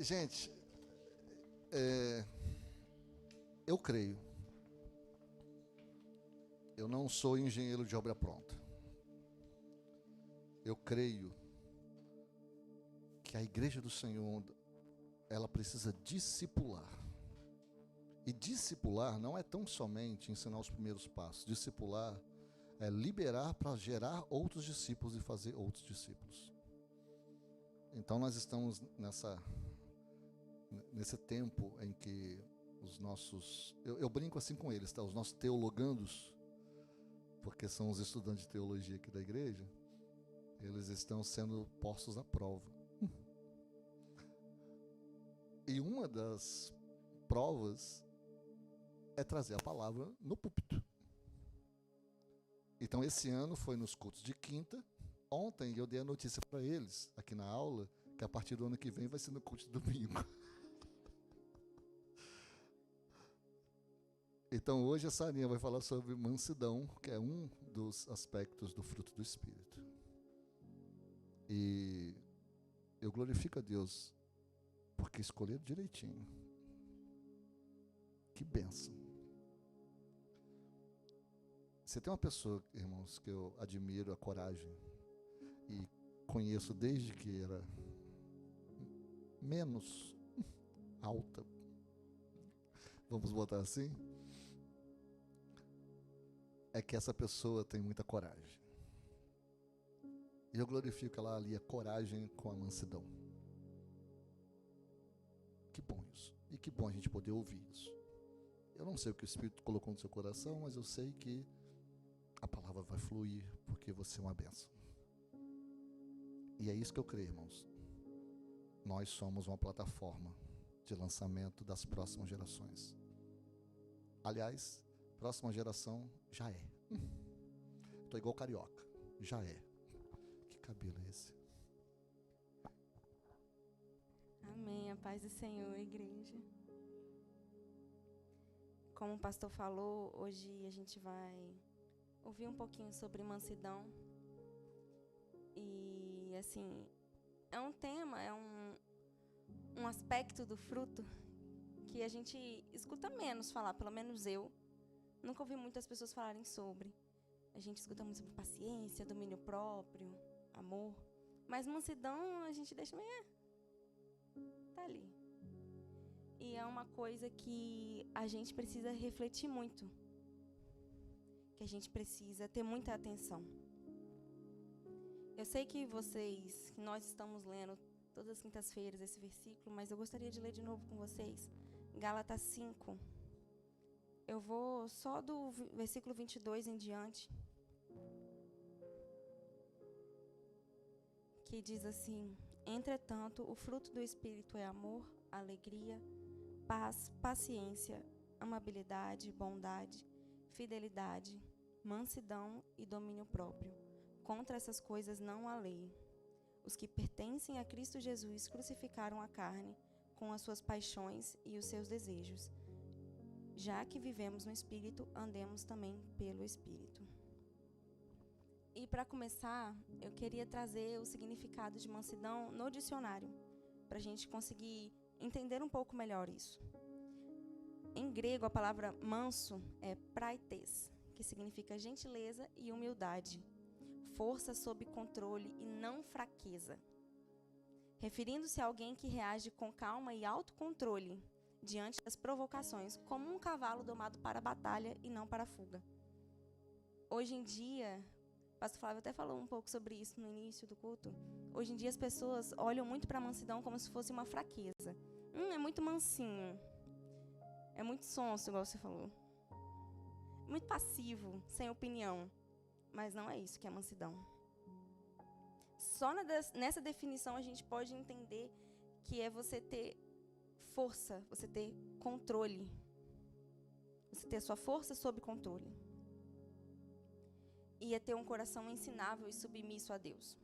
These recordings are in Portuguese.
Gente, eu creio. Eu não sou engenheiro de obra pronta. Eu creio que a igreja do Senhor, ela precisa discipular. E discipular não é tão somente ensinar os primeiros passos. Discipular é liberar para gerar outros discípulos e fazer outros discípulos. Então nós estamos nesse tempo em que os nossos... Eu brinco assim com eles, tá? Os nossos teologandos, porque são os estudantes de teologia aqui da igreja, eles estão sendo postos à prova. E uma das provas é trazer a palavra no púlpito. Então esse ano foi nos cultos de quinta. Ontem eu dei a notícia para eles, aqui na aula, que a partir do ano que vem vai ser no culto de domingo. Então hoje a Sarinha vai falar sobre mansidão, que é um dos aspectos do fruto do Espírito. E eu glorifico a Deus, porque escolheram direitinho. Que bênção. Você tem uma pessoa, irmãos, que eu admiro a coragem e conheço desde que era menos alta, vamos botar assim, é que essa pessoa tem muita coragem. E eu glorifico que ela alia coragem com a mansidão. Que bom isso. E que bom a gente poder ouvir isso. Eu não sei o que o Espírito colocou no seu coração, mas eu sei que a palavra vai fluir, porque você é uma bênção. E é isso que eu creio, irmãos. Nós somos uma plataforma de lançamento das próximas gerações. Aliás, próxima geração já é. Tô igual carioca. Já é. Que cabelo é esse? Amém. A paz do Senhor, igreja. Como o pastor falou, hoje a gente vai ouvir um pouquinho sobre mansidão. E, assim, é um tema, é um aspecto do fruto que a gente escuta menos falar, pelo menos eu. Nunca ouvi muitas pessoas falarem sobre. A gente escuta muito sobre paciência, domínio próprio, amor. Mas mansidão a gente deixa meio... tá ali. E é uma coisa que a gente precisa refletir muito. Que a gente precisa ter muita atenção. Eu sei que nós estamos lendo todas as quintas-feiras esse versículo, mas eu gostaria de ler de novo com vocês. Gálatas 5. Eu vou só do versículo 22 em diante. Que diz assim: entretanto, o fruto do Espírito é amor, alegria, paz, paciência, amabilidade, bondade, fidelidade, mansidão e domínio próprio. Contra essas coisas não há lei. Os que pertencem a Cristo Jesus crucificaram a carne com as suas paixões e os seus desejos. Já que vivemos no Espírito, andemos também pelo Espírito. E para começar, eu queria trazer o significado de mansidão no dicionário, para a gente conseguir entender um pouco melhor isso. Em grego, a palavra manso é praetes, que significa gentileza e humildade, força sob controle e não fraqueza. Referindo-se a alguém que reage com calma e autocontrole diante das provocações, como um cavalo domado para a batalha e não para a fuga. Hoje em dia, o pastor Flávio até falou um pouco sobre isso no início do culto. Hoje em dia as pessoas olham muito para a mansidão como se fosse uma fraqueza. É muito mansinho. É muito sonso, igual você falou. Muito passivo, sem opinião. Mas não é isso que é mansidão. Só nessa definição a gente pode entender que é você ter força, você ter controle. Você ter a sua força sob controle. E é ter um coração ensinável e submisso a Deus.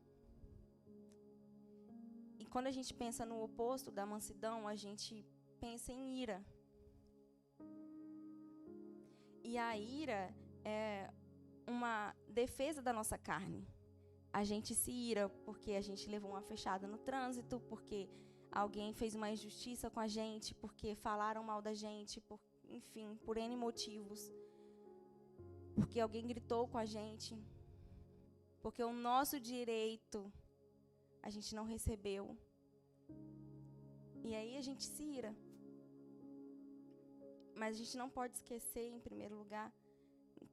E quando a gente pensa no oposto da mansidão, a gente pensa em ira. E a ira é uma defesa da nossa carne. A gente se ira porque a gente levou uma fechada no trânsito, porque alguém fez uma injustiça com a gente, porque falaram mal da gente, enfim, por N motivos. Porque alguém gritou com a gente. Porque o nosso direito a gente não recebeu. E aí a gente se ira. Mas a gente não pode esquecer, em primeiro lugar,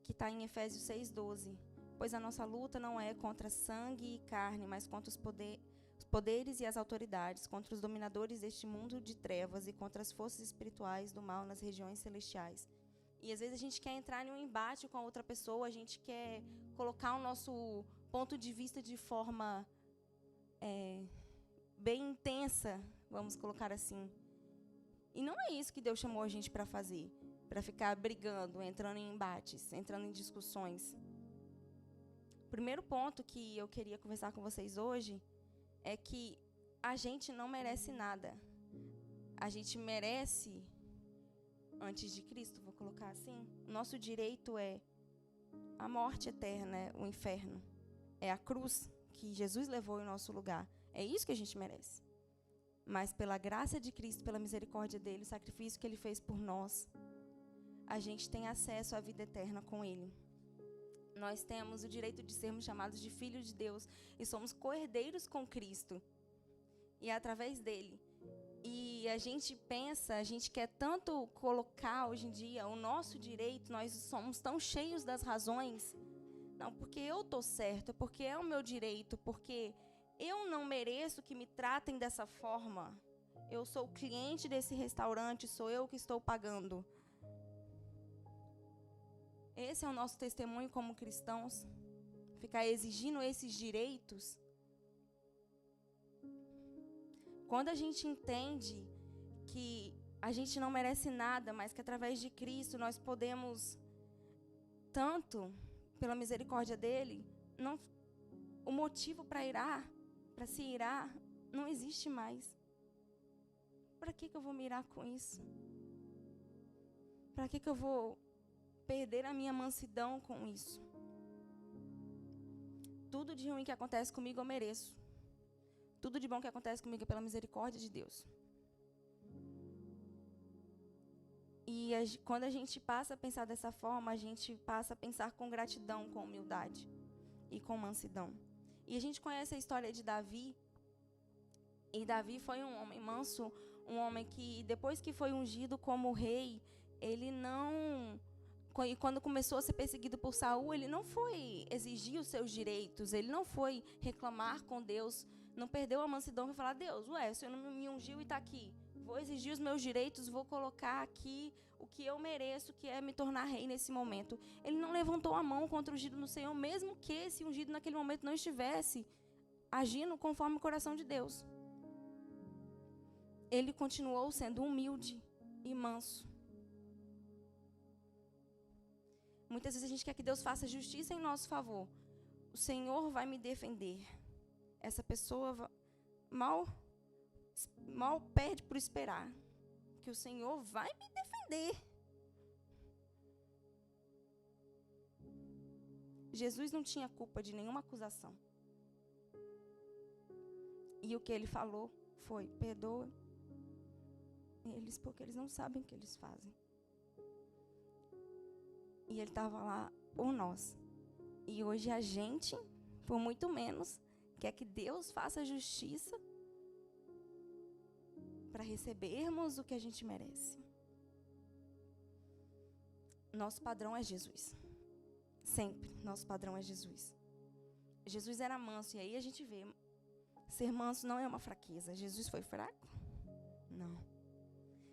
que está em Efésios 6:12. Pois a nossa luta não é contra sangue e carne, mas contra os poderes e as autoridades, contra os dominadores deste mundo de trevas e contra as forças espirituais do mal nas regiões celestiais. E às vezes a gente quer entrar em um embate com a outra pessoa, a gente quer colocar o nosso ponto de vista de forma bem intensa, vamos colocar assim. E não é isso que Deus chamou a gente para fazer, para ficar brigando, entrando em embates, entrando em discussões. O primeiro ponto que eu queria conversar com vocês hoje é que a gente não merece nada. A gente merece, antes de Cristo, vou colocar assim, nosso direito é a morte eterna, o inferno. É a cruz que Jesus levou em nosso lugar. É isso que a gente merece. Mas pela graça de Cristo, pela misericórdia dele, o sacrifício que ele fez por nós, a gente tem acesso à vida eterna com ele. Nós temos o direito de sermos chamados de filhos de Deus e somos co-herdeiros com Cristo. E é através dele. E a gente pensa, a gente quer tanto colocar hoje em dia o nosso direito, nós somos tão cheios das razões. Não, porque eu estou certo, porque é o meu direito, porque eu não mereço que me tratem dessa forma. Eu sou o cliente desse restaurante, sou eu que estou pagando. Esse é o nosso testemunho como cristãos. Ficar exigindo esses direitos. Quando a gente entende que a gente não merece nada, mas que através de Cristo nós podemos tanto, pela misericórdia dele, o motivo para se irar, não existe mais. Para que eu vou me irar com isso? Para que eu vou perder a minha mansidão com isso? Tudo de ruim que acontece comigo eu mereço. Tudo de bom que acontece comigo é pela misericórdia de Deus. E quando a gente passa a pensar dessa forma, a gente passa a pensar com gratidão, com humildade e com mansidão. E a gente conhece a história de Davi. E Davi foi um homem manso, um homem que depois que foi ungido como rei, ele não... E quando começou a ser perseguido por Saul, ele não foi exigir os seus direitos, ele não foi reclamar com Deus, não perdeu a mansidão para falar: Deus, o Senhor não me ungiu e está aqui. Vou exigir os meus direitos, vou colocar aqui o que eu mereço, que é me tornar rei nesse momento. Ele não levantou a mão contra o ungido no Senhor, mesmo que esse ungido naquele momento não estivesse agindo conforme o coração de Deus. Ele continuou sendo humilde e manso. Muitas vezes a gente quer que Deus faça justiça em nosso favor. O Senhor vai me defender. Essa pessoa mal perde por esperar que o Senhor vai me defender. Jesus não tinha culpa de nenhuma acusação. E o que ele falou foi: perdoa eles, porque eles não sabem o que eles fazem. E ele estava lá por nós. E hoje a gente, por muito menos, quer que Deus faça justiça para recebermos o que a gente merece. Nosso padrão é Jesus. Sempre, nosso padrão é Jesus. Jesus era manso, e aí a gente vê, ser manso não é uma fraqueza. Jesus foi fraco? Não.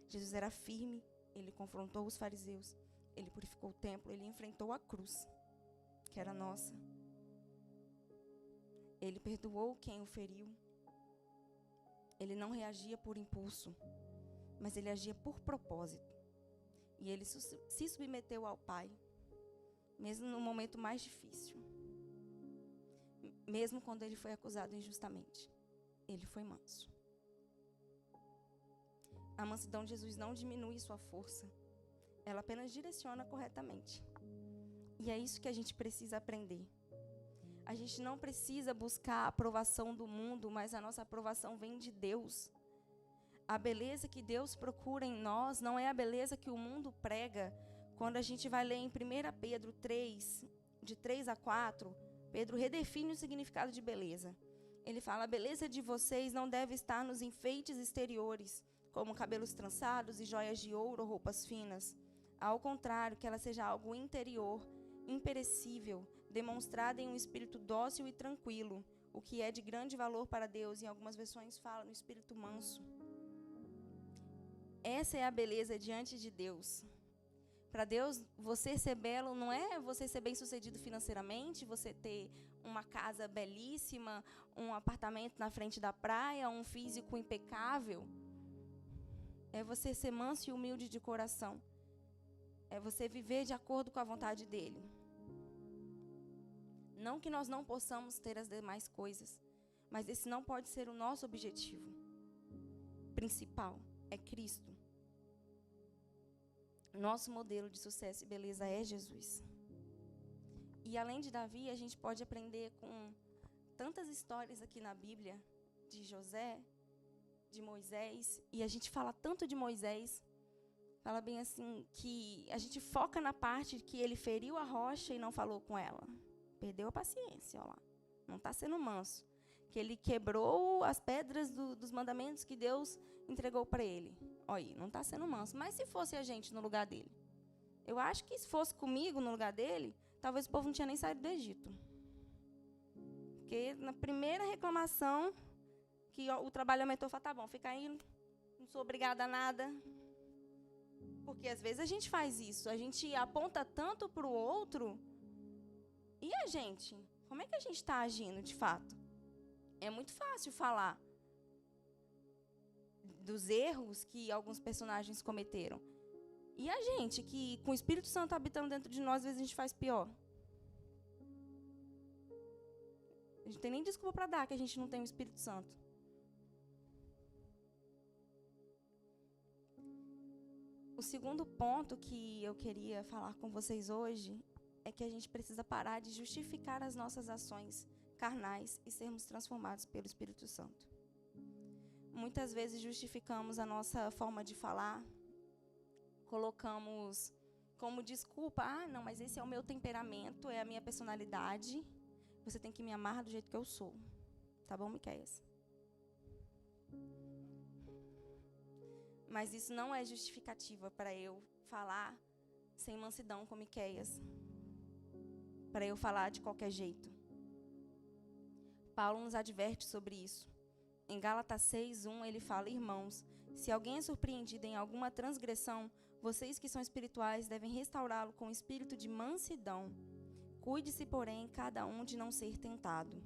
Jesus era firme, ele confrontou os fariseus, ele purificou o templo, ele enfrentou a cruz, que era nossa. Ele perdoou quem o feriu. Ele não reagia por impulso, mas ele agia por propósito. E ele se submeteu ao Pai, mesmo no momento mais difícil. Mesmo quando ele foi acusado injustamente, ele foi manso. A mansidão de Jesus não diminui sua força, ela apenas direciona corretamente. E é isso que a gente precisa aprender. A gente não precisa buscar a aprovação do mundo, mas a nossa aprovação vem de Deus. A beleza que Deus procura em nós não é a beleza que o mundo prega. Quando a gente vai ler em 1 Pedro 3, de 3 a 4, Pedro redefine o significado de beleza. Ele fala: a beleza de vocês não deve estar nos enfeites exteriores, como cabelos trançados e joias de ouro ou roupas finas. Ao contrário, que ela seja algo interior, imperecível, demonstrada em um espírito dócil e tranquilo, o que é de grande valor para Deus. Em algumas versões fala no espírito manso. Essa é a beleza diante de Deus. Para Deus, você ser belo não é você ser bem-sucedido financeiramente, você ter uma casa belíssima, um apartamento na frente da praia, um físico impecável. É você ser manso e humilde de coração. É você viver de acordo com a vontade dele. Não que nós não possamos ter as demais coisas, mas esse não pode ser o nosso objetivo principal. É Cristo. Nosso modelo de sucesso e beleza é Jesus. E além de Davi, a gente pode aprender com tantas histórias aqui na Bíblia, de José, de Moisés, e a gente fala tanto de Moisés, fala bem assim, que a gente foca na parte que ele feriu a rocha e não falou com ela. Perdeu a paciência, olha lá. Não está sendo manso. Que ele quebrou as pedras dos mandamentos que Deus entregou para ele. Olha aí, não está sendo manso. Mas se fosse a gente no lugar dele? Eu acho que se fosse comigo no lugar dele, talvez o povo não tinha nem saído do Egito. Porque na primeira reclamação, que o trabalho aumentou, falou: tá bom, fica aí, não sou obrigada a nada. Porque às vezes a gente faz isso. A gente aponta tanto para o outro. E a gente? Como é que a gente está agindo de fato? É muito fácil falar dos erros que alguns personagens cometeram. E a gente, que com o Espírito Santo habitando dentro de nós, às vezes a gente faz pior. A gente não tem nem desculpa para dar que a gente não tem o Espírito Santo. O segundo ponto que eu queria falar com vocês hoje é que a gente precisa parar de justificar as nossas ações carnais e sermos transformados pelo Espírito Santo. Muitas vezes justificamos a nossa forma de falar, colocamos como desculpa: não, mas esse é o meu temperamento, é a minha personalidade, você tem que me amar do jeito que eu sou. Tá bom, Miqueias? Mas isso não é justificativa para eu falar sem mansidão com Miqueias, para eu falar de qualquer jeito. Paulo nos adverte sobre isso. Em Gálatas 6:1 ele fala: irmãos, se alguém é surpreendido em alguma transgressão, vocês que são espirituais devem restaurá-lo com espírito de mansidão. Cuide-se, porém, cada um de não ser tentado.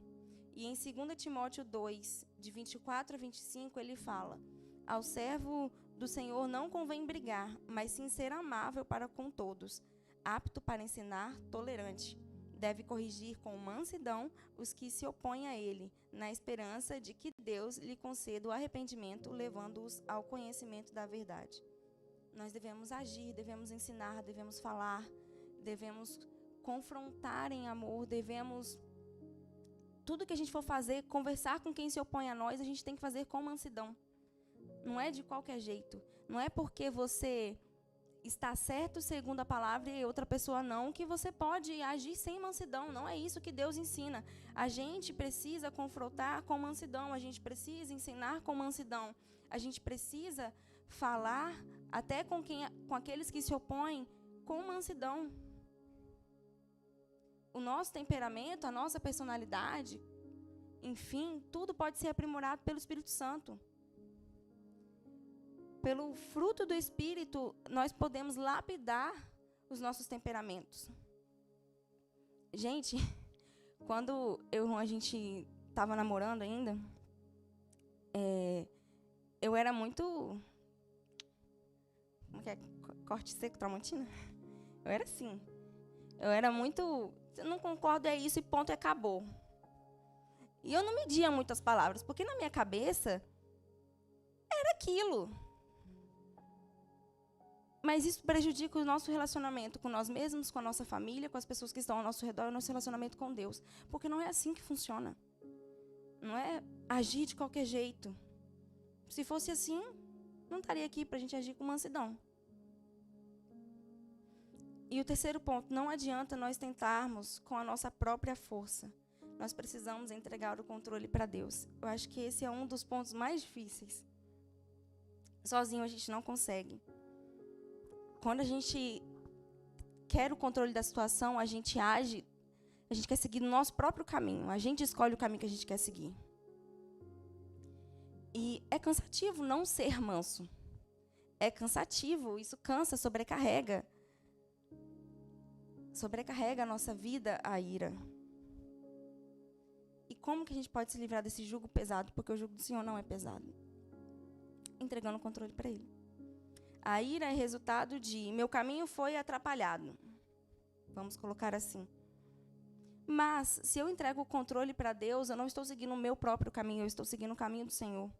E em 2 Timóteo 2, de 24 a 25, ele fala: ao servo do Senhor não convém brigar, mas sim ser amável para com todos, apto para ensinar, tolerante. Deve corrigir com mansidão os que se opõem a ele, na esperança de que Deus lhe conceda o arrependimento, levando-os ao conhecimento da verdade. Nós devemos agir, devemos ensinar, devemos falar, devemos confrontar em amor, devemos... Tudo que a gente for fazer, conversar com quem se opõe a nós, a gente tem que fazer com mansidão. Não é de qualquer jeito. Não é porque você está certo segundo a palavra e outra pessoa não, que você pode agir sem mansidão. Não é isso que Deus ensina. A gente precisa confrontar com mansidão, a gente precisa ensinar com mansidão, a gente precisa falar até com aqueles que se opõem com mansidão. O nosso temperamento, a nossa personalidade, enfim, tudo pode ser aprimorado pelo Espírito Santo. Pelo fruto do Espírito, nós podemos lapidar os nossos temperamentos. Gente, quando a gente estava namorando ainda, eu era muito... Como que é? Corte seco, Tramontina? Eu era assim. Eu era muito... Eu não concordo, é isso e ponto, e acabou. E eu não media muitas palavras, porque na minha cabeça era aquilo. Mas isso prejudica o nosso relacionamento com nós mesmos, com a nossa família, com as pessoas que estão ao nosso redor, o nosso relacionamento com Deus. Porque não é assim que funciona. Não é agir de qualquer jeito. Se fosse assim, não estaria aqui para a gente agir com mansidão. E o terceiro ponto, não adianta nós tentarmos com a nossa própria força. Nós precisamos entregar o controle para Deus. Eu acho que esse é um dos pontos mais difíceis. Sozinho a gente não consegue. Quando a gente quer o controle da situação, a gente age, a gente quer seguir o nosso próprio caminho. A gente escolhe o caminho que a gente quer seguir. E é cansativo não ser manso. É cansativo, isso cansa, sobrecarrega. Sobrecarrega a nossa vida a ira. E como que a gente pode se livrar desse jugo pesado? Porque o jugo do Senhor não é pesado. Entregando o controle para Ele. A ira é resultado de meu caminho foi atrapalhado. Vamos colocar assim. Mas, se eu entrego o controle para Deus, eu não estou seguindo o meu próprio caminho, eu estou seguindo o caminho do Senhor.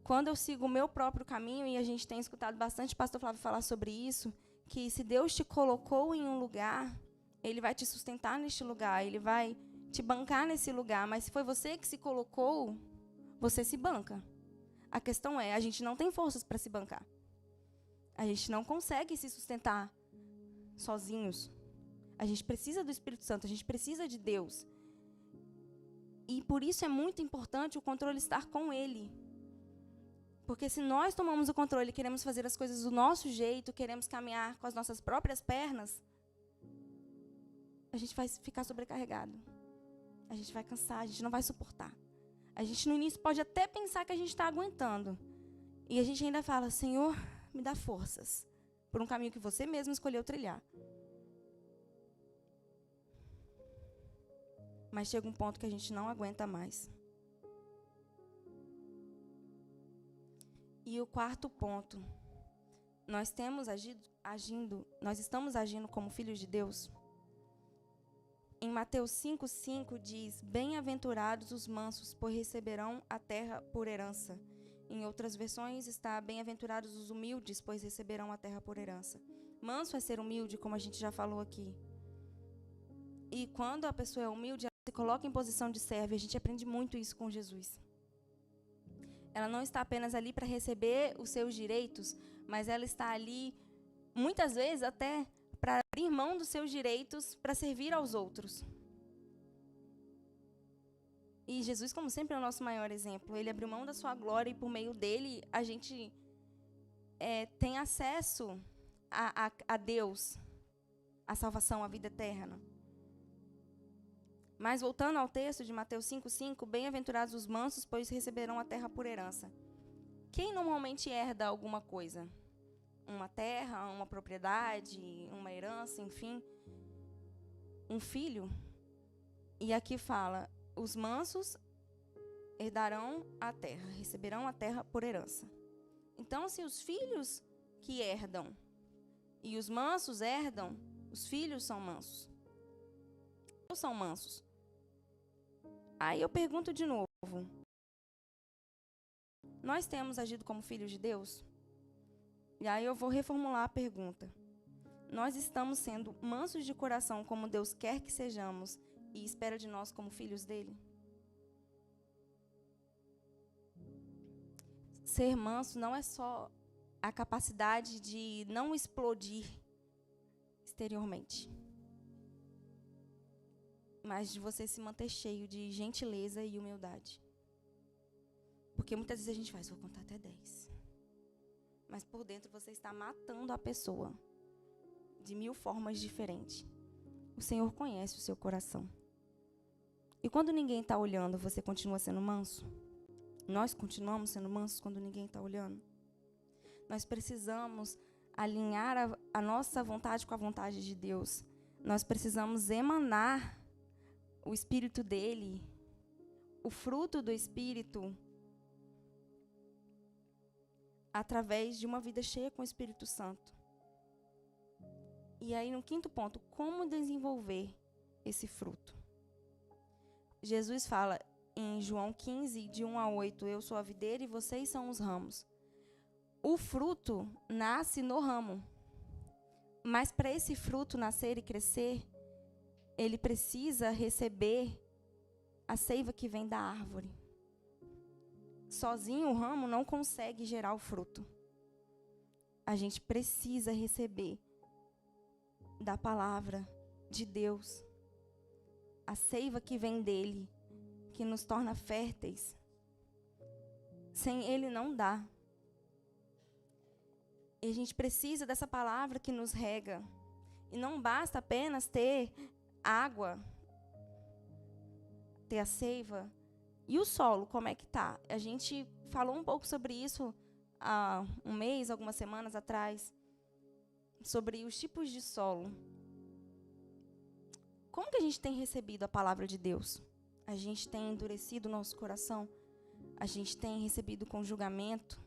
Quando eu sigo o meu próprio caminho, e a gente tem escutado bastante o pastor Flávio falar sobre isso, que se Deus te colocou em um lugar, Ele vai te sustentar neste lugar, Ele vai te bancar nesse lugar, mas se foi você que se colocou, você se banca. A questão é, a gente não tem forças para se bancar. A gente não consegue se sustentar sozinhos. A gente precisa do Espírito Santo, a gente precisa de Deus. E por isso é muito importante o controle estar com Ele. Porque se nós tomamos o controle e queremos fazer as coisas do nosso jeito, queremos caminhar com as nossas próprias pernas, a gente vai ficar sobrecarregado. A gente vai cansar, a gente não vai suportar. A gente no início pode até pensar que a gente está aguentando. E a gente ainda fala, Senhor, me dá forças por um caminho que você mesmo escolheu trilhar. Mas chega um ponto que a gente não aguenta mais. E o quarto ponto, nós estamos agindo como filhos de Deus. Em Mateus 5,5 diz, bem-aventurados os mansos, pois receberão a terra por herança. Em outras versões está, bem-aventurados os humildes, pois receberão a terra por herança. Manso é ser humilde, como a gente já falou aqui. E quando a pessoa é humilde, ela se coloca em posição de servo. A gente aprende muito isso com Jesus. Ela não está apenas ali para receber os seus direitos, mas ela está ali, muitas vezes, até para abrir mão dos seus direitos para servir aos outros. E Jesus, como sempre, é o nosso maior exemplo. Ele abriu mão da sua glória e, por meio dele, a gente tem acesso a Deus, a salvação, a vida eterna. Mas, voltando ao texto de Mateus 5,5, bem-aventurados os mansos, pois receberão a terra por herança. Quem normalmente herda alguma coisa? Uma terra, uma propriedade, uma herança, enfim. Um filho. E aqui fala, os mansos herdarão a terra, receberão a terra por herança. Então, se os filhos que herdam e os mansos herdam, os filhos são mansos. Ou são mansos. Aí eu pergunto de novo. Nós temos agido como filhos de Deus? E aí eu vou reformular a pergunta. Nós estamos sendo mansos de coração como Deus quer que sejamos e espera de nós como filhos dele? Ser manso não é só a capacidade de não explodir exteriormente, mas de você se manter cheio de gentileza e humildade. Porque muitas vezes a gente faz, vou contar até 10. Mas por dentro você está matando a pessoa de 1000 formas diferentes. O Senhor conhece o seu coração. E quando ninguém está olhando, você continua sendo manso? Nós continuamos sendo mansos quando ninguém está olhando? Nós precisamos alinhar a nossa vontade com a vontade de Deus. Nós precisamos emanar o Espírito dele, o fruto do Espírito, através de uma vida cheia com o Espírito Santo. E aí, no quinto ponto, como desenvolver esse fruto? Jesus fala em João 15, de 1 a 8, eu sou a videira e vocês são os ramos. O fruto nasce no ramo. Mas para esse fruto nascer e crescer, ele precisa receber a seiva que vem da árvore. sozinho o ramo não consegue gerar o fruto. A gente precisa receber da palavra de Deus, a seiva que vem dele, que nos torna férteis. Sem ele não dá. E a gente precisa dessa palavra que nos rega. E não basta apenas ter água, ter a seiva. E o solo, como é que tá? A gente falou um pouco sobre isso há um mês, algumas semanas atrás, sobre os tipos de solo. Como que a gente tem recebido a palavra de Deus? A gente tem endurecido o nosso coração? A gente tem recebido com julgamento?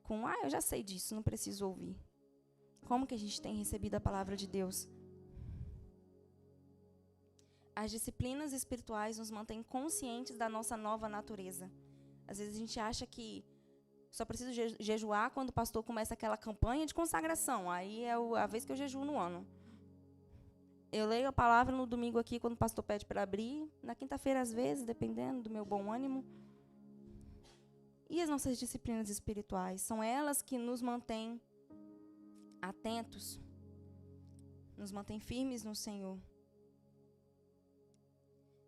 Com, eu já sei disso, não preciso ouvir. Como que a gente tem recebido a palavra de Deus? As disciplinas espirituais nos mantêm conscientes da nossa nova natureza. Às vezes a gente acha que só preciso jejuar quando o pastor começa aquela campanha de consagração. Aí é a vez que eu jejuo no ano. Eu leio a palavra no domingo aqui, quando o pastor pede para abrir. Na quinta-feira, às vezes, dependendo do meu bom ânimo. E as nossas disciplinas espirituais? São elas que nos mantêm atentos, nos mantêm firmes no Senhor.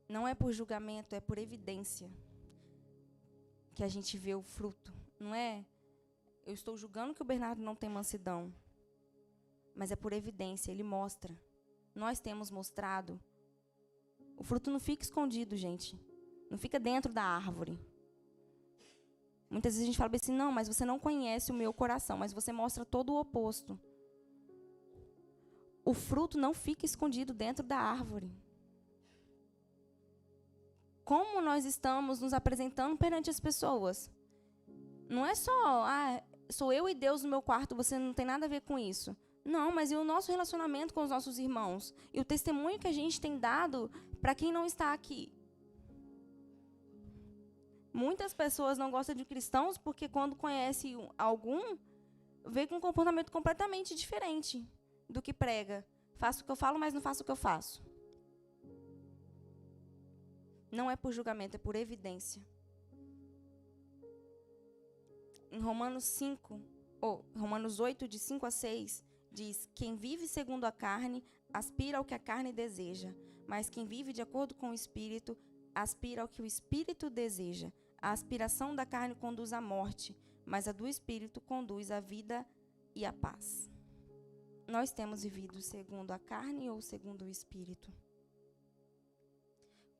Não é por julgamento, é por evidência que a gente vê o fruto. Não é, eu estou julgando que o Bernardo não tem mansidão, mas é por evidência, ele mostra. Nós temos mostrado. O fruto não fica escondido, gente. Não fica dentro da árvore. Muitas vezes a gente fala assim, não, mas você não conhece o meu coração, mas você mostra todo o oposto. O fruto não fica escondido dentro da árvore. Como nós estamos nos apresentando perante as pessoas? Não é só, sou eu e Deus no meu quarto, você não tem nada a ver com isso. Não, mas e o nosso relacionamento com os nossos irmãos? E o testemunho que a gente tem dado para quem não está aqui? Muitas pessoas não gostam de cristãos porque quando conhece algum, vê com um comportamento completamente diferente do que prega. Faço o que eu falo, mas não faço o que eu faço. Não é por julgamento, é por evidência. Em Romanos 8, de 5 a 6, diz: quem vive segundo a carne, aspira ao que a carne deseja, mas quem vive de acordo com o Espírito, aspira ao que o Espírito deseja. A aspiração da carne conduz à morte, mas a do Espírito conduz à vida e à paz. Nós temos vivido segundo a carne ou segundo o Espírito?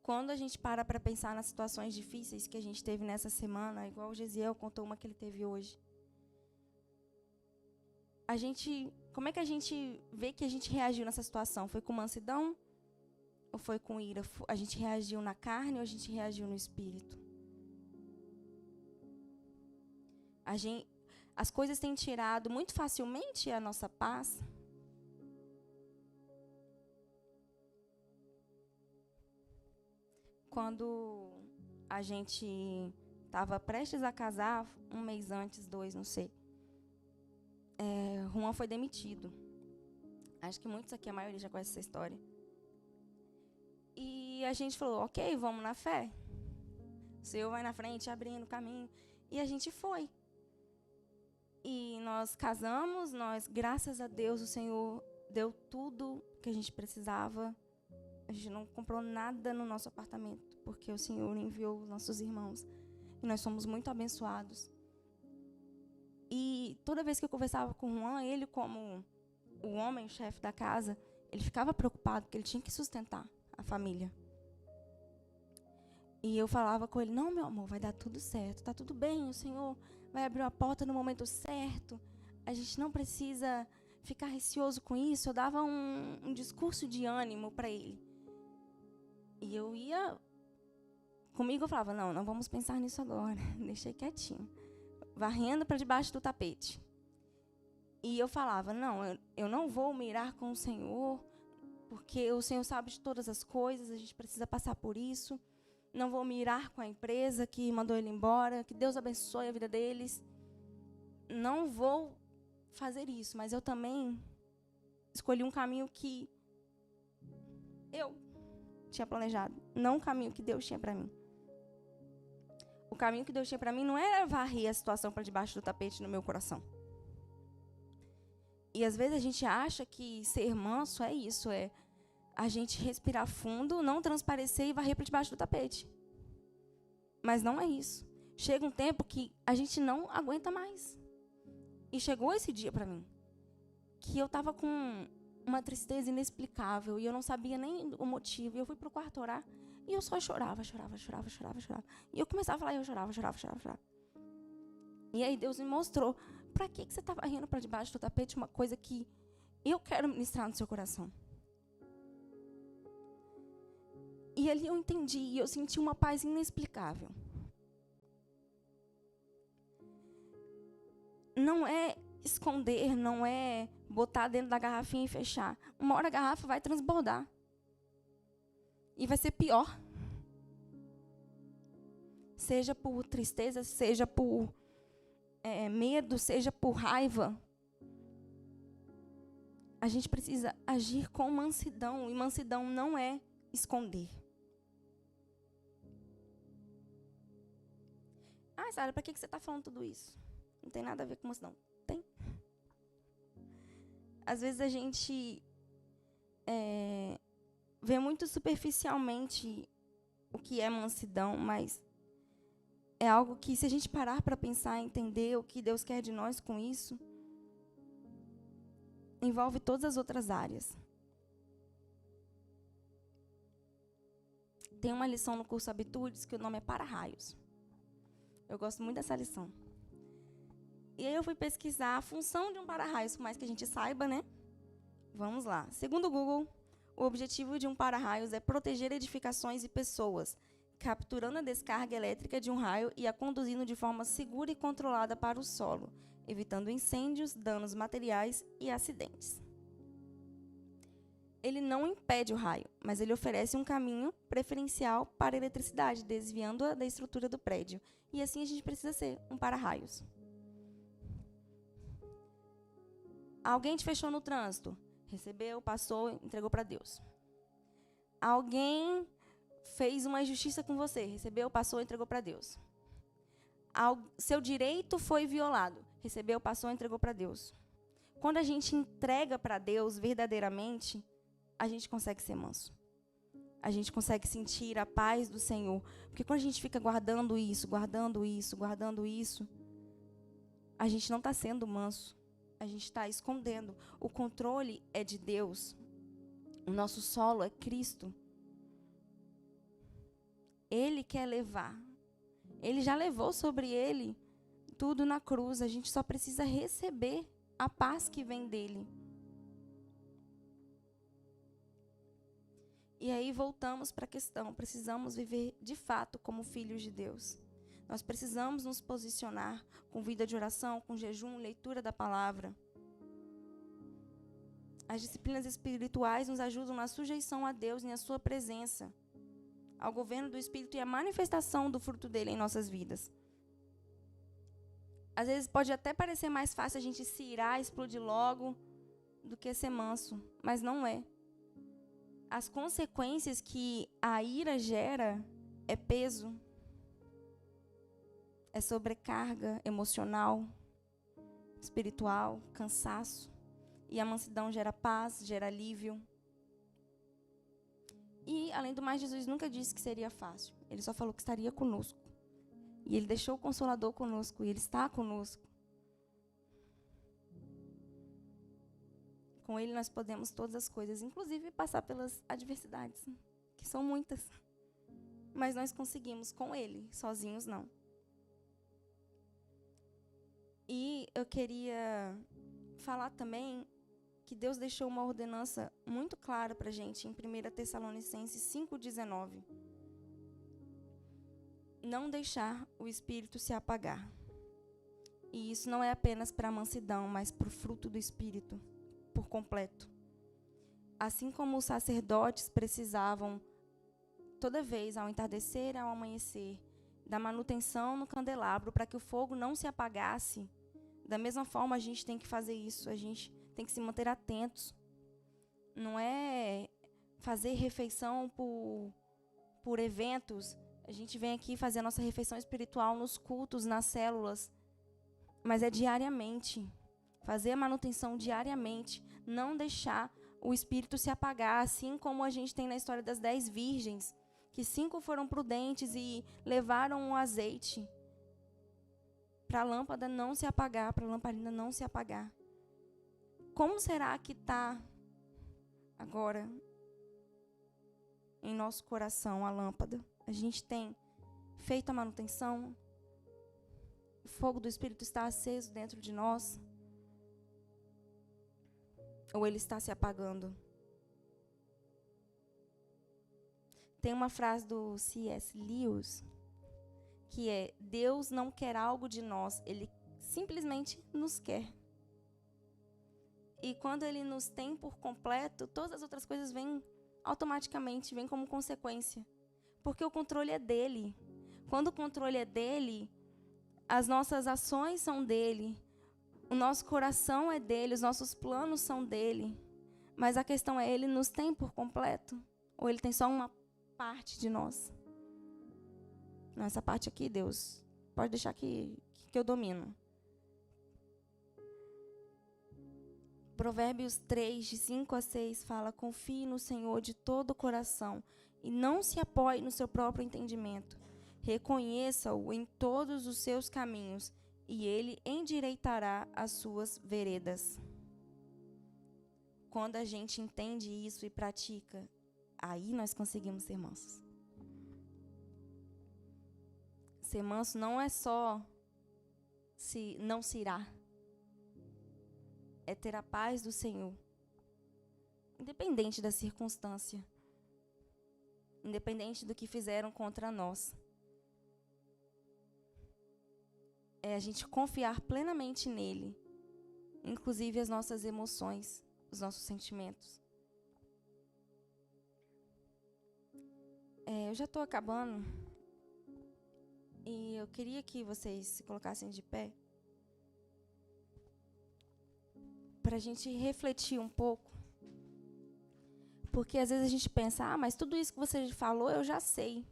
Quando a gente para pensar nas situações difíceis que a gente teve nessa semana, igual o Gesiel contou uma que ele teve hoje, como é que a gente vê que a gente reagiu nessa situação? Foi com mansidão ou foi com ira? A gente reagiu na carne ou a gente reagiu no Espírito? As coisas têm tirado muito facilmente a nossa paz. Quando a gente estava prestes a casar, um mês antes, 2, não sei, Juan foi demitido. Acho que muitos aqui, a maioria já conhece essa história. E a gente falou, ok, vamos na fé. O Senhor vai na frente, abrindo o caminho. E a gente foi. E nós casamos, graças a Deus, o Senhor deu tudo que a gente precisava. A gente não comprou nada no nosso apartamento, porque o Senhor enviou os nossos irmãos. E nós somos muito abençoados. E toda vez que eu conversava com o Juan, ele como o homem, o chefe da casa, ele ficava preocupado, porque ele tinha que sustentar a família. E eu falava com ele, não, meu amor, vai dar tudo certo, tá tudo bem, o Senhor vai abrir a porta no momento certo. A gente não precisa ficar receoso com isso. Eu dava um discurso de ânimo para ele. E eu ia... Comigo eu falava, não vamos pensar nisso agora. Deixei quietinho. Varrendo para debaixo do tapete. E eu falava, eu não vou mirar com o Senhor, porque o Senhor sabe de todas as coisas, a gente precisa passar por isso. Não vou mirar com a empresa que mandou ele embora, que Deus abençoe a vida deles. Não vou fazer isso, mas eu também escolhi um caminho que eu tinha planejado, não o caminho que Deus tinha para mim. O caminho que Deus tinha para mim não era varrer a situação para debaixo do tapete no meu coração. E às vezes a gente acha que ser manso é isso, é a gente respirar fundo, não transparecer e varrer para debaixo do tapete. Mas não é isso. Chega um tempo que a gente não aguenta mais. E chegou esse dia para mim, que eu estava com uma tristeza inexplicável e eu não sabia nem o motivo. E eu fui pro quarto orar e eu só chorava. E eu começava a falar e eu chorava. E aí Deus me mostrou, para que você estava rindo para debaixo do tapete uma coisa que eu quero ministrar no seu coração? E ali eu entendi e eu senti uma paz inexplicável. Não é esconder, não é botar dentro da garrafinha e fechar. Uma hora a garrafa vai transbordar. E vai ser pior. Seja por tristeza, seja por medo, seja por raiva. A gente precisa agir com mansidão. E mansidão não é esconder. Ah, Sara, para que você está falando tudo isso? Não tem nada a ver com mansidão. Tem. Às vezes a gente vê muito superficialmente o que é mansidão, mas é algo que, se a gente parar para pensar e entender o que Deus quer de nós com isso, envolve todas as outras áreas. Tem uma lição no curso Habitudes que o nome é Para-Raios. Eu gosto muito dessa lição. E aí eu fui pesquisar a função de um para-raios, por mais que a gente saiba, né? Vamos lá. Segundo o Google, o objetivo de um para-raios é proteger edificações e pessoas, capturando a descarga elétrica de um raio e a conduzindo de forma segura e controlada para o solo, evitando incêndios, danos materiais e acidentes. Ele não impede o raio, mas ele oferece um caminho preferencial para a eletricidade, desviando-a da estrutura do prédio. E assim a gente precisa ser um para-raios. Alguém te fechou no trânsito. Recebeu, passou, entregou para Deus. Alguém fez uma injustiça com você. Recebeu, passou, entregou para Deus. Seu direito foi violado. Recebeu, passou, entregou para Deus. Quando a gente entrega para Deus verdadeiramente, a gente consegue ser manso. A gente consegue sentir a paz do Senhor. Porque quando a gente fica guardando isso, a gente não está sendo manso. A gente está escondendo. O controle é de Deus. O nosso solo é Cristo. Ele quer levar. Ele já levou sobre ele tudo na cruz. A gente só precisa receber a paz que vem dele. E aí voltamos para a questão. Precisamos viver de fato como filhos de Deus. Nós precisamos nos posicionar com vida de oração, com jejum, leitura da palavra. As disciplinas espirituais nos ajudam na sujeição a Deus e na sua presença, ao governo do Espírito e à manifestação do fruto dele em nossas vidas. Às vezes pode até parecer mais fácil a gente se irar, explodir logo, do que ser manso, mas não é. As consequências que a ira gera é peso, é sobrecarga emocional, espiritual, cansaço. E a mansidão gera paz, gera alívio. E, além do mais, Jesus nunca disse que seria fácil. Ele só falou que estaria conosco. E Ele deixou o Consolador conosco. E Ele está conosco. Com Ele nós podemos todas as coisas, inclusive passar pelas adversidades, que são muitas. Mas nós conseguimos com Ele, sozinhos não. E eu queria falar também que Deus deixou uma ordenança muito clara para a gente em 1 Tessalonicenses 5,19. Não deixar o Espírito se apagar. E isso não é apenas para a mansidão, mas para o fruto do Espírito, por completo. Assim como os sacerdotes precisavam, toda vez, ao entardecer e ao amanhecer, da manutenção no candelabro para que o fogo não se apagasse, da mesma forma a gente tem que fazer isso, a gente tem que se manter atentos. Não é fazer refeição por eventos. A gente vem aqui fazer a nossa refeição espiritual nos cultos, nas células, mas é diariamente. Fazer a manutenção diariamente, não deixar o espírito se apagar, assim como a gente tem na história das 10 virgens, que 5 foram prudentes e levaram o azeite para a lâmpada não se apagar, para a lamparina não se apagar. Como será que está agora em nosso coração a lâmpada? A gente tem feito a manutenção? O fogo do Espírito está aceso dentro de nós? Ou ele está se apagando? Tem uma frase do C.S. Lewis, que é: Deus não quer algo de nós, Ele simplesmente nos quer. E quando Ele nos tem por completo, todas as outras coisas vêm automaticamente, vêm como consequência. Porque o controle é dEle. Quando o controle é dEle, as nossas ações são dEle. O nosso coração é dEle, os nossos planos são dEle. Mas a questão é, Ele nos tem por completo? Ou Ele tem só uma parte de nós? Não, essa parte aqui, Deus, pode deixar que eu domino. Provérbios 3, de 5 a 6, fala: confie no Senhor de todo o coração e não se apoie no seu próprio entendimento. Reconheça-o em todos os seus caminhos e Ele endireitará as suas veredas. Quando a gente entende isso e pratica, aí nós conseguimos ser mansos. Ser manso não é só não se irá. É ter a paz do Senhor. Independente da circunstância. Independente do que fizeram contra nós. É a gente confiar plenamente nele. Inclusive as nossas emoções, os nossos sentimentos. Eu já estou acabando. E eu queria que vocês se colocassem de pé. Para a gente refletir um pouco. Porque às vezes a gente pensa, mas tudo isso que você falou eu já sei.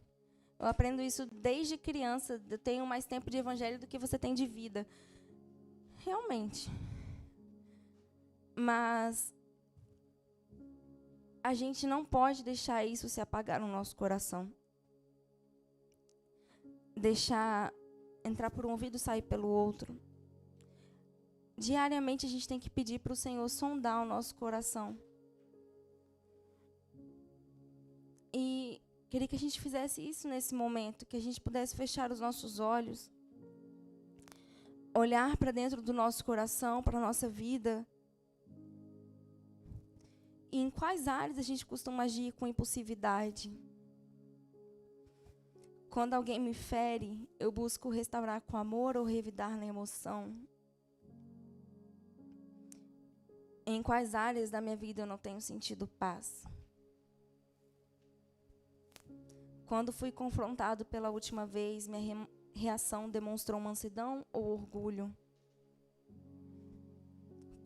Eu aprendo isso desde criança. Eu tenho mais tempo de evangelho do que você tem de vida. Realmente. Mas a gente não pode deixar isso se apagar no nosso coração. Deixar entrar por um ouvido e sair pelo outro. Diariamente a gente tem que pedir para o Senhor sondar o nosso coração. E queria que a gente fizesse isso nesse momento, que a gente pudesse fechar os nossos olhos, olhar para dentro do nosso coração, para a nossa vida. E em quais áreas a gente costuma agir com impulsividade? Quando alguém me fere, eu busco restaurar com amor ou revidar na emoção? Em quais áreas da minha vida eu não tenho sentido paz? Quando fui confrontado pela última vez, minha reação demonstrou mansidão ou orgulho?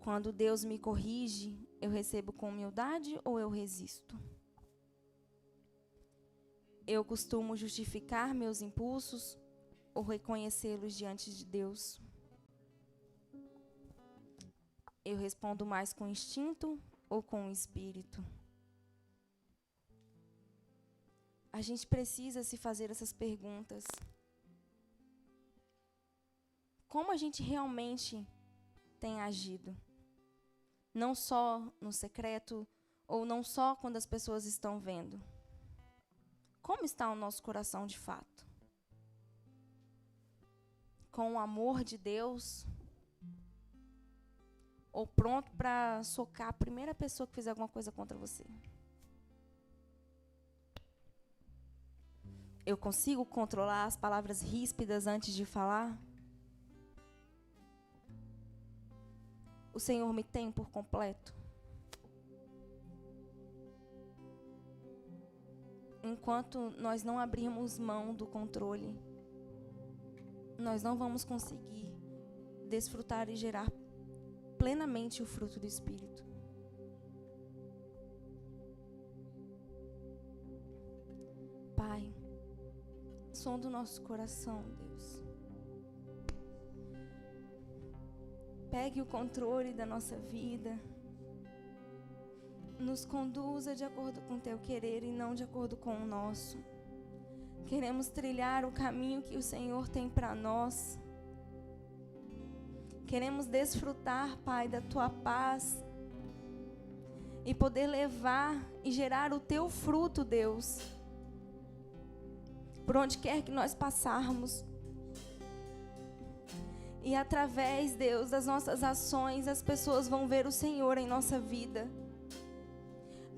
Quando Deus me corrige, eu recebo com humildade ou eu resisto? Eu costumo justificar meus impulsos ou reconhecê-los diante de Deus? Eu respondo mais com instinto ou com o espírito? A gente precisa se fazer essas perguntas. Como a gente realmente tem agido? Não só no secreto ou não só quando as pessoas estão vendo. Como está o nosso coração de fato? Com o amor de Deus? Ou pronto para socar a primeira pessoa que fizer alguma coisa contra você? Eu consigo controlar as palavras ríspidas antes de falar? O Senhor me tem por completo? Enquanto nós não abrirmos mão do controle, nós não vamos conseguir desfrutar e gerar plenamente o fruto do Espírito. Pai, Sonda o nosso coração, Deus. Pegue o controle da nossa vida. Nos conduza de acordo com o teu querer e não de acordo com o nosso. Queremos trilhar o caminho que o Senhor tem para nós. Queremos desfrutar, Pai, da tua paz e poder levar e gerar o teu fruto, Deus, por onde quer que nós passarmos. E através, Deus, das nossas ações, as pessoas vão ver o Senhor em nossa vida.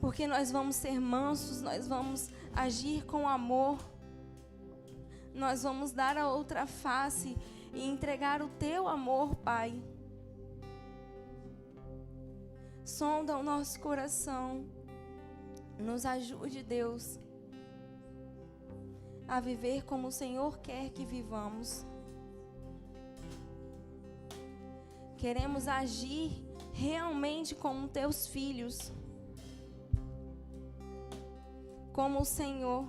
Porque nós vamos ser mansos, nós vamos agir com amor. Nós vamos dar a outra face e entregar o teu amor, Pai. Sonda o nosso coração. Nos ajude, Deus, a viver como o Senhor quer que vivamos. Queremos agir realmente como teus filhos, como o Senhor.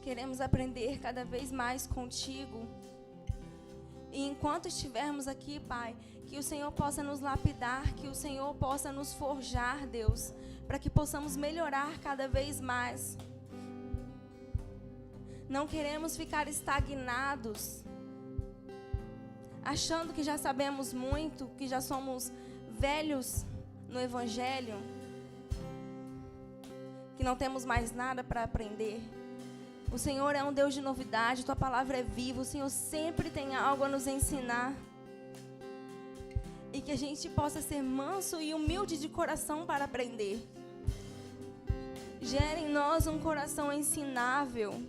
Queremos aprender cada vez mais contigo. E enquanto estivermos aqui, Pai, que o Senhor possa nos lapidar, que o Senhor possa nos forjar, Deus, para que possamos melhorar cada vez mais. Não queremos ficar estagnados, achando que já sabemos muito, que já somos velhos no Evangelho, que não temos mais nada para aprender. O Senhor é um Deus de novidade, tua palavra é viva, o Senhor sempre tem algo a nos ensinar. E que a gente possa ser manso e humilde de coração para aprender. Gere em nós um coração ensinável,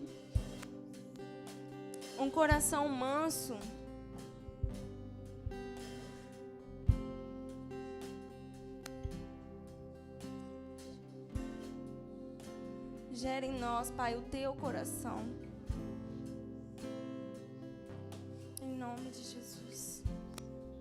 um coração manso. Gere em nós, Pai, o teu coração. Em nome de Jesus.